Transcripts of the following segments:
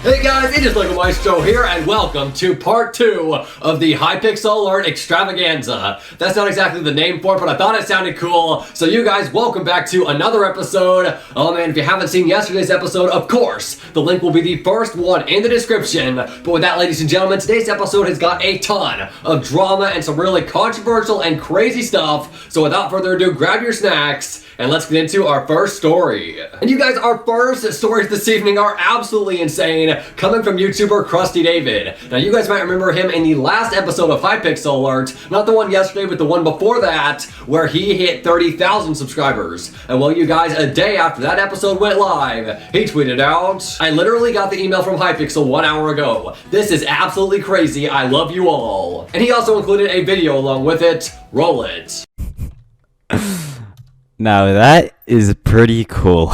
Hey guys, it is Maestro here, and welcome to part 2 of the Hypixel Alert Extravaganza. That's not exactly the name for it, but I thought it sounded cool. So you guys, welcome back to another episode. Oh man, if you haven't seen yesterday's episode, of course, the link will be the first one in the description. But with that, ladies and gentlemen, today's episode has got a ton of drama and some really controversial and crazy stuff. So without further ado, grab your snacks and let's get into our first story. And you guys, our first stories this evening are absolutely insane, coming from YouTuber Krustydavid. Now you guys might remember him in the last episode of Hypixel Alert, not the one yesterday, but the one before that, where he hit 30,000 subscribers. And well, you guys, a day after that episode went live, he tweeted out, "I literally got the email from Hypixel 1 hour ago. This is absolutely crazy. I love you all." And he also included a video along with it. Roll it. Now that is pretty cool.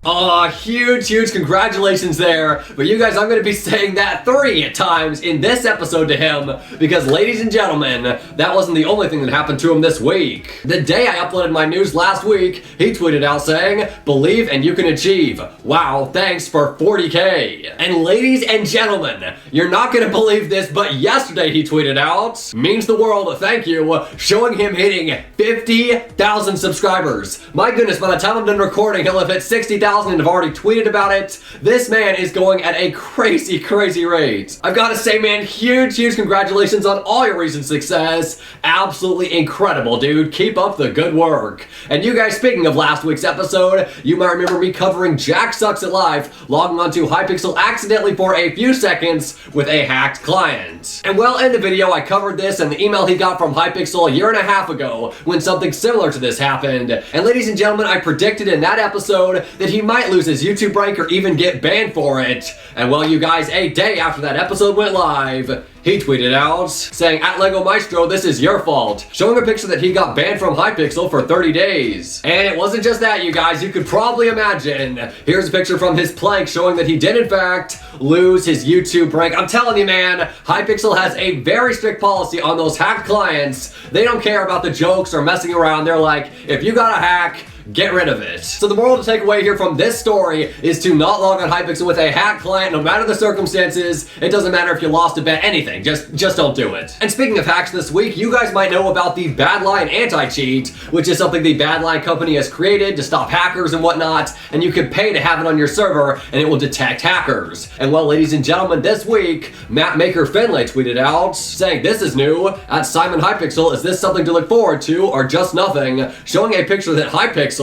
Aw, huge congratulations there. But you guys, I'm going to be saying that 3 times in this episode to him, because ladies and gentlemen, that wasn't the only thing that happened to him this week. The day I uploaded my news last week, he tweeted out saying, "Believe and you can achieve. Wow, thanks for 40K. And ladies and gentlemen, you're not going to believe this, but yesterday he tweeted out, "Means the world, thank you," showing him hitting 50,000 subscribers. My goodness, by the time I'm done recording, he'll have hit 60,000 and have already tweeted about it. This man is going at a crazy rate. I've got to say, man, huge congratulations on all your recent success. Absolutely incredible, dude. Keep up the good work. And you guys, speaking of last week's episode, you might remember me covering JackSucksAtLife, logging onto Hypixel accidentally for a few seconds with a hacked client. And well, in the video, I covered this and the email he got from Hypixel a year and a half ago when something similar to this happened. And ladies and gentlemen, I predicted in that episode that he might lose his YouTube rank or even get banned for it. And well, you guys, a day after that episode went live, he tweeted out saying, "At Lego Maestro, this is your fault," showing a picture that he got banned from Hypixel for 30 days. And it wasn't just that, you guys, you could probably imagine. Here's a picture from his plank showing that he did in fact lose his YouTube rank. I'm telling you, man, Hypixel has a very strict policy on those hacked clients. They don't care about the jokes or messing around. They're like, if you got a hack, get rid of it. So the moral to take away here from this story is to not log on Hypixel with a hacked client, no matter the circumstances. It doesn't matter if you lost a bet, anything. Just don't do it. And speaking of hacks this week, you guys might know about the Badlion AntiCheat, which is something the Badlion company has created to stop hackers and whatnot, and you can pay to have it on your server, and it will detect hackers. And well, ladies and gentlemen, this week, map maker Finlay tweeted out saying, "This is new. At Simon Hypixel, is this something to look forward to or just nothing?" Showing a picture that Hypixel,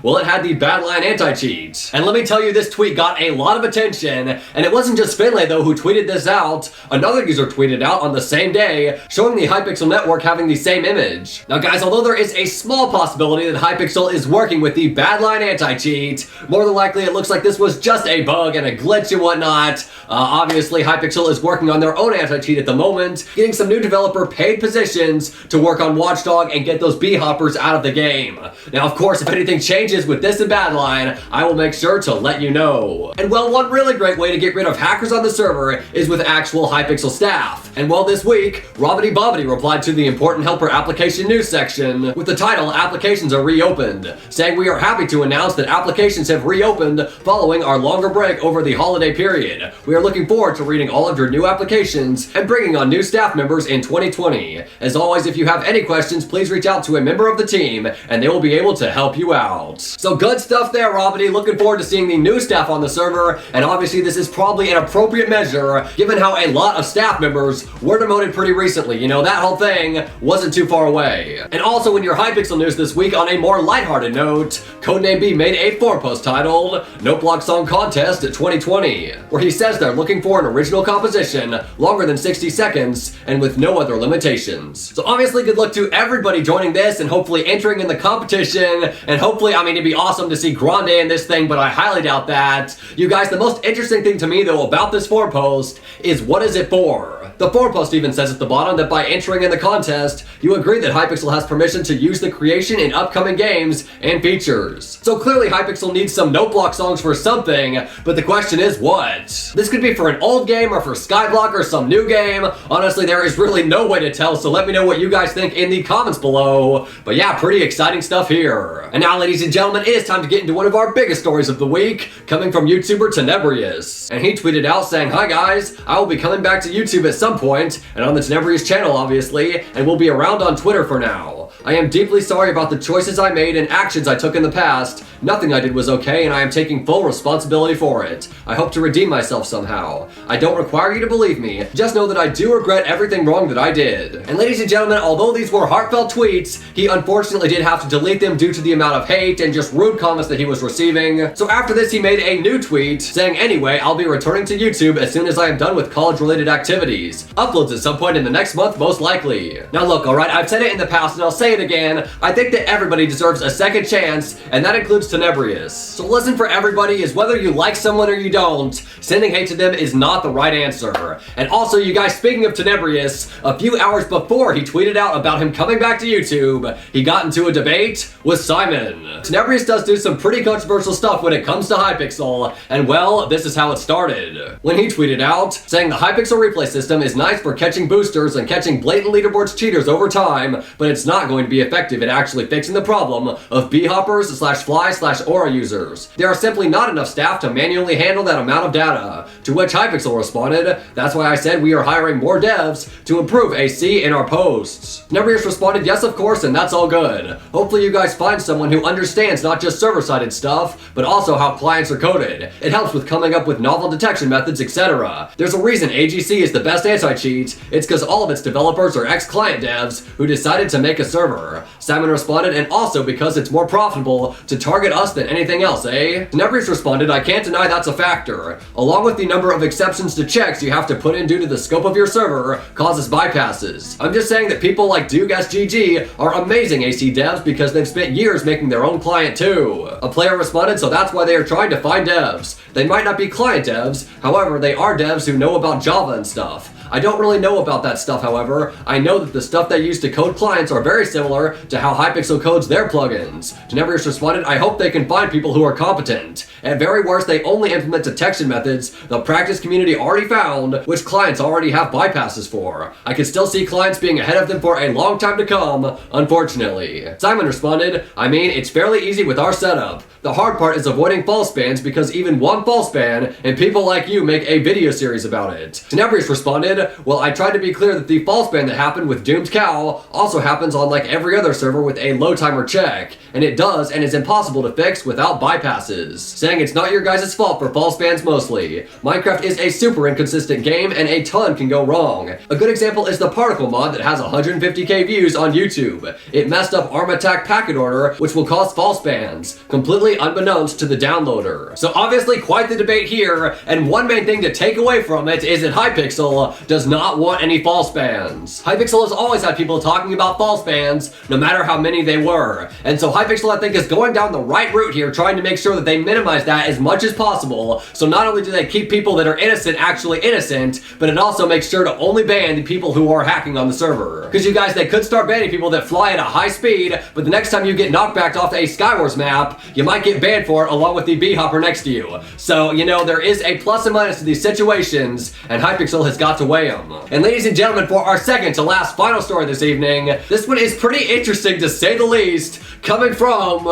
well, it had the Badlion AntiCheat. And let me tell you, this tweet got a lot of attention, and it wasn't just Finlay though who tweeted this out. Another user tweeted out on the same day, showing the Hypixel network having the same image. Now guys, although there is a small possibility that Hypixel is working with the Badlion AntiCheat, more than likely it looks like this was just a bug and a glitch and whatnot. Obviously, Hypixel is working on their own anti-cheat at the moment, getting some new developer paid positions to work on Watchdog and get those bee hoppers out of the game. Now, of course, if anything changes with this and Badlion, I will make sure to let you know. And well, one really great way to get rid of hackers on the server is with actual Hypixel staff. And well, this week, Robbity Bobbity replied to the Important Helper application news section with the title, "Applications are reopened," saying, "We are happy to announce that applications have reopened following our longer break over the holiday period. We are looking forward to reading all of your new applications and bringing on new staff members in 2020. As always, if you have any questions, please reach out to a member of the team and they will be able to help you out." So good stuff there, Robbity. Looking forward to seeing the new staff on the server, and obviously this is probably an appropriate measure given how a lot of staff members were demoted pretty recently. You know, that whole thing wasn't too far away. And also in your Hypixel news this week, on a more lighthearted note, Codename B made a forum post titled "Noteblock Song Contest 2020, where he says they're looking for an original composition longer than 60 seconds and with no other limitations. So obviously good luck to everybody joining this and hopefully entering in the competition, and hopefully, I mean, it'd be awesome to see Grande in this thing, but I highly doubt that. You guys, the most interesting thing to me though about this forum post is, what is it for? more. The forum post even says at the bottom that by entering in the contest, you agree that Hypixel has permission to use the creation in upcoming games and features. So clearly Hypixel needs some Noteblock songs for something, but the question is what? This could be for an old game or for Skyblock or some new game. Honestly, there is really no way to tell, so let me know what you guys think in the comments below. But yeah, pretty exciting stuff here. And now, ladies and gentlemen, it is time to get into one of our biggest stories of the week, coming from YouTuber Tenebrous. And he tweeted out saying, "Hi guys, I will be coming back to YouTube at some point, and on the Tenebrous channel obviously, and will be around on Twitter for now. I am deeply sorry about the choices I made and actions I took in the past. Nothing I did was okay, and I am taking full responsibility for it. I hope to redeem myself somehow. I don't require you to believe me, just know that I do regret everything wrong that I did." And ladies and gentlemen, although these were heartfelt tweets, he unfortunately did have to delete them due to the amount of hate and just rude comments that he was receiving. So after this, he made a new tweet saying, "Anyway, I'll be returning to YouTube as soon as I am done with college-related activities. Uploads at some point in the next month, most likely." Now look, alright, I've said it in the past and I'll say it again. I think that everybody deserves a second chance, and that includes Tenebrous. So listen, for everybody, is whether you like someone or you don't, sending hate to them is not the right answer. And also, you guys, speaking of Tenebrous, a few hours before he tweeted out about him coming back to YouTube, he got into a debate with Simon. Tenebrous does do some pretty controversial stuff when it comes to Hypixel, and well, this is how it started. When he tweeted out, saying the Hypixel replay system is nice for catching boosters and catching blatant leaderboards cheaters over time, but it's not going to be effective at actually fixing the problem of bhoppers/fly/aura users. There are simply not enough staff to manually handle that amount of data. To which Hypixel responded, "That's why I said we are hiring more devs to improve AC in our posts." Tenebrous responded, "Yes, of course, and that's all good. Hopefully you guys find someone who understands not just server-sided stuff, but also how clients are coded. It helps with coming up with novel detection methods, etc. There's a reason AGC is the best anti-cheat. It's because all of its developers are ex-client devs who decided to make a server." Simon responded, "And also because it's more profitable to target us than anything else, eh?" Tenebrous responded, "I can't deny that's a factor. Along with the number of exceptions to checks you have to put in due to the scope of your server causes bypasses. I'm just saying that people like Duke SGG are amazing AC devs because they've spent years making their own client too." A player responded, "So that's why they are trying to find devs. They might not be client devs, however, they are devs who know about Java and stuff. I don't really know about that stuff, however. I know that the stuff they use to code clients are very similar to how Hypixel codes their plugins." Tenebrous responded, "I hope they can find people who are competent. At very worst, they only implement detection methods the practice community already found, which clients already have bypasses for. I can still see clients being ahead of them for a long time to come, unfortunately." Simon responded, "I mean, it's fairly easy with our setup. The hard part is avoiding false bans because even one false ban and people like you make a video series about it." Tenebrous responded, "Well, I tried to be clear that the false ban that happened with Doomed Cow also happens on like every other server with a low timer check, and it does and is impossible to fix without bypasses. Saying it's not your guys' fault for false bans mostly. Minecraft is a super inconsistent game and a ton can go wrong. A good example is the particle mod that has 150k views on YouTube. It messed up ARM attack packet order, which will cause false bans, completely unbeknownst to the downloader." So obviously quite the debate here, and one main thing to take away from it is that Hypixel does not want any false bans. Hypixel has always had people talking about false bans, no matter how many they were. And so Hypixel, I think, is going down the right route here, trying to make sure that they minimize that as much as possible. So not only do they keep people that are innocent actually innocent, but it also makes sure to only ban the people who are hacking on the server. Because you guys, they could start banning people that fly at a high speed, but the next time you get knocked back off a Skywars map, you might get banned for it along with the bhopper next to you. So, you know, there is a plus and minus to these situations, and Hypixel has got to weigh them. And ladies and gentlemen, for our second to last final story this evening, this one is pretty interesting to say the least, coming from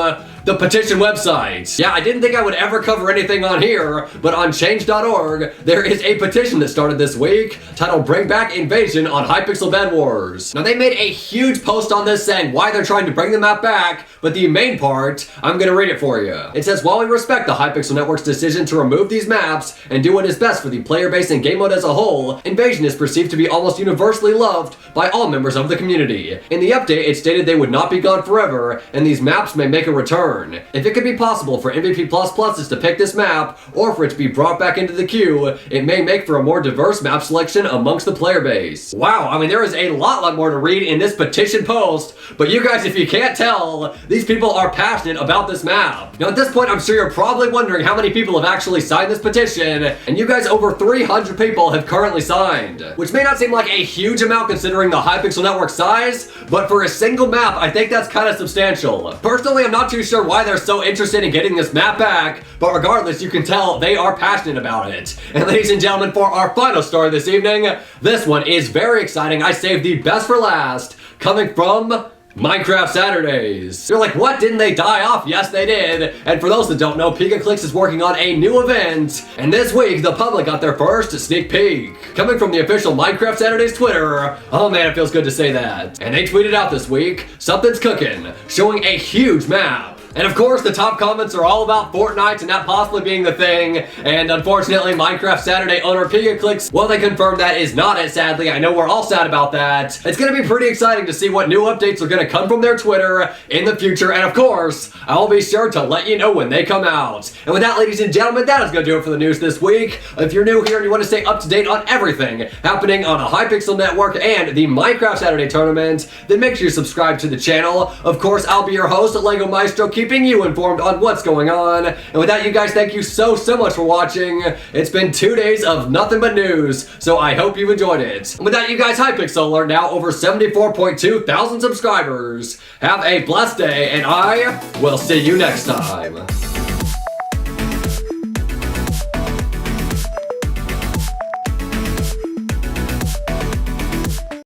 the Petition website. Yeah, I didn't think I would ever cover anything on here, but on change.org, there is a petition that started this week titled "Bring Back Invasion on Hypixel Bed Wars." Now, they made a huge post on this saying why they're trying to bring the map back, but the main part, I'm gonna read it for you. It says, "While we respect the Hypixel Network's decision to remove these maps and do what is best for the player base and game mode as a whole, Invasion is perceived to be almost universally loved by all members of the community. In the update, it stated they would not be gone forever, and these maps may make a return. return. If it could be possible for MVP++s to pick this map, or for it to be brought back into the queue, it may make for a more diverse map selection amongst the player base. Wow, I mean, there is a lot more to read in this petition post, but you guys, if you can't tell, these people are passionate about this map. Now, at this point, I'm sure you're probably wondering how many people have actually signed this petition, and you guys, over 300 people have currently signed, which may not seem like a huge amount considering the Hypixel network size, but for a single map, I think that's kind of substantial. Personally, I'm not too sure why they're so interested in getting this map back, but regardless, you can tell they are passionate about it. And ladies and gentlemen, for our final story this evening, this one is very exciting. I saved the best for last, coming from Minecraft Saturdays. You're like, what? Didn't they die off? Yes, they did. And for those that don't know, PikaClicks is working on a new event, and this week, the public got their first sneak peek. Coming from the official Minecraft Saturdays Twitter, oh man, it feels good to say that. And they tweeted out this week, something's cooking, showing a huge map. And of course, the top comments are all about Fortnite and that possibly being the thing. And unfortunately, Minecraft Saturday owner PikaClicks, well, they confirmed that is not it, sadly. I know we're all sad about that. It's gonna be pretty exciting to see what new updates are gonna come from their Twitter in the future. And of course, I'll be sure to let you know when they come out. And with that, ladies and gentlemen, that is gonna do it for the news this week. If you're new here and you want to stay up to date on everything happening on a Hypixel network and the Minecraft Saturday tournament, then make sure you subscribe to the channel. Of course, I'll be your host, Lego Maestro, keeping you informed on what's going on. And with that, you guys, thank you so much for watching. It's been 2 days of nothing but news, so I hope you enjoyed it. And with that, you guys, Hypixel are now over 74.2 thousand subscribers. Have a blessed day, and I will see you next time.